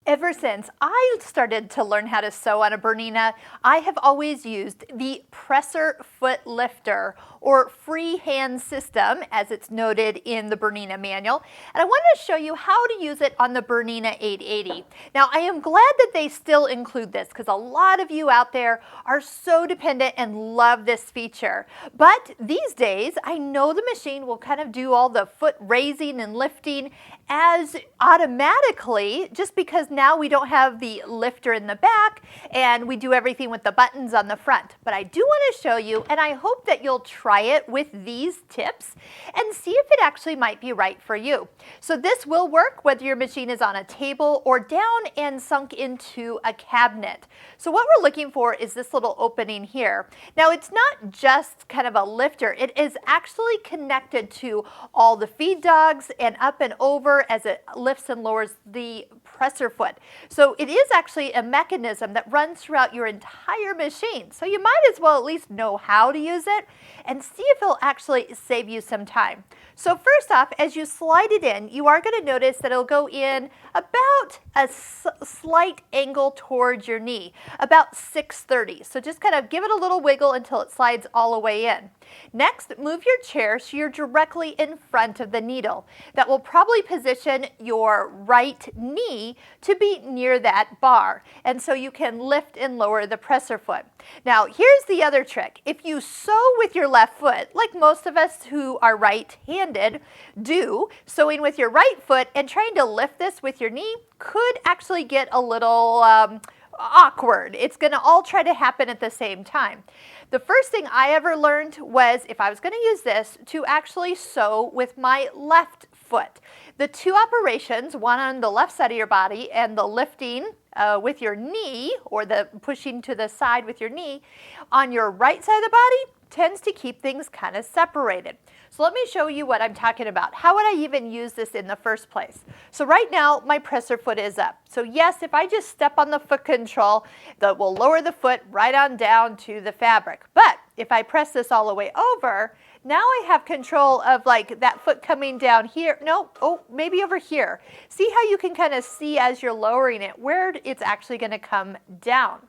Ever since I started to learn how to sew on a Bernina, I have always used the presser foot lifter or freehand system as it's noted in the Bernina manual. And I wanted to show you how to use it on the Bernina 880. Now I am glad that they still include this because a lot of you out there are so dependent and love this feature. But these days I know the machine will kind of do all the foot raising and lifting as automatically, just because now we don't have the lifter in the back and we do everything with the buttons on the front. But I do want to show you, and I hope that you'll try it with these tips and see if it actually might be right for you. So this will work whether your machine is on a table or down and sunk into a cabinet. So what we're looking for is this little opening here. Now it's not just kind of a lifter, it is actually connected to all the feed dogs and up and over as it lifts and lowers the presser foot. So it is actually a mechanism that runs throughout your entire machine. So you might as well at least know how to use it and see if it'll actually save you some time. So first off, as you slide it in, you are going to notice that it'll go in about a slight angle towards your knee, about 630. So just kind of give it a little wiggle until it slides all the way in. Next, move your chair so you're directly in front of the needle. That will probably position your right knee to be near that bar, and so you can lift and lower the presser foot. Now, here's the other trick. If you sew with your left foot, like most of us who are right-handed do, sewing with your right foot and trying to lift this with your knee could actually get a little awkward. It's going to all try to happen at the same time. The first thing I ever learned was, if I was going to use this, to actually sew with my left foot. The two operations, one on the left side of your body and the lifting with your knee, or the pushing to the side with your knee, on your right side of the body tends to keep things kind of separated. So let me show you what I'm talking about. How would I even use this in the first place? So right now my presser foot is up. So yes, if I just step on the foot control, that will lower the foot right on down to the fabric. But if I press this all the way over, now I have control of like that foot coming down here. No, oh, maybe over here. See how you can kind of see as you're lowering it where it's actually going to come down.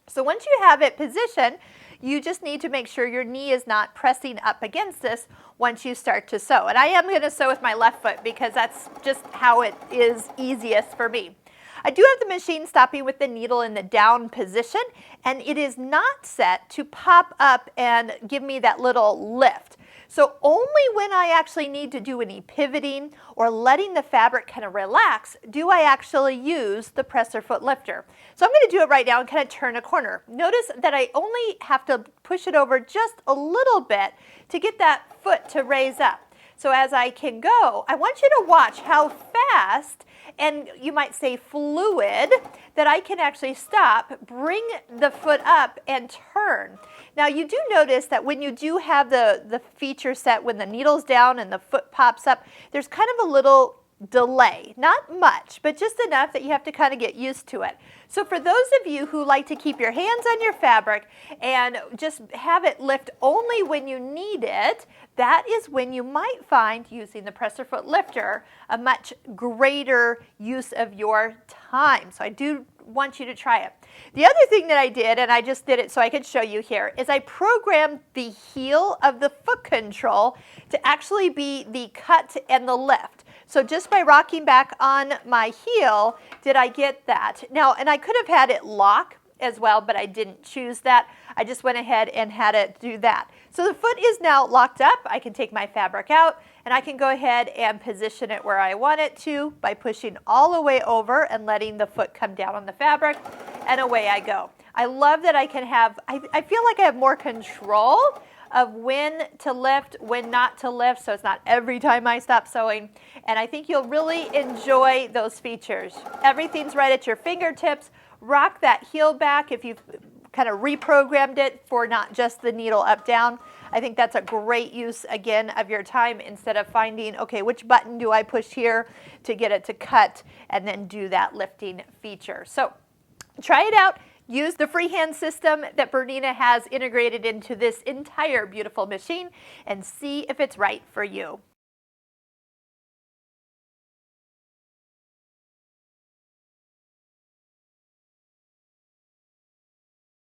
So once you have it positioned, you just need to make sure your knee is not pressing up against this once you start to sew. And I am going to sew with my left foot because that's just how it is easiest for me. I do have the machine stopping with the needle in the down position, and it is not set to pop up and give me that little lift. So only when I actually need to do any pivoting or letting the fabric kind of relax do I actually use the presser foot lifter. So I'm going to do it right now and kind of turn a corner. Notice that I only have to push it over just a little bit to get that foot to raise up. So as I can go, I want you to watch how fast, and you might say fluid, that I can actually stop, bring the foot up, and turn. Now you do notice that when you do have the feature set, when the needle's down and the foot pops up, there's kind of a little delay. Not much, but just enough that you have to kind of get used to it. So for those of you who like to keep your hands on your fabric and just have it lift only when you need it, that is when you might find using the presser foot lifter a much greater use of your time. So I do want you to try it. The other thing that I did, and I just did it so I could show you here, is I programmed the heel of the foot control to actually be the cut and the lift. So just by rocking back on my heel, did I get that. Now, and I could have had it lock as well, but I didn't choose that. I just went ahead and had it do that. So the foot is now locked up. I can take my fabric out and I can go ahead and position it where I want it to by pushing all the way over and letting the foot come down on the fabric, and away I go. I love that I can have, I feel like I have more control of when to lift, when not to lift, so it's not every time I stop sewing. And I think you'll really enjoy those features. Everything's right at your fingertips. Rock that heel back if you've kind of reprogrammed it for not just the needle up down. I think that's a great use, again, of your time instead of finding, okay, which button do I push here to get it to cut and then do that lifting feature. So try it out. Use the freehand system that Bernina has integrated into this entire beautiful machine and see if it's right for you.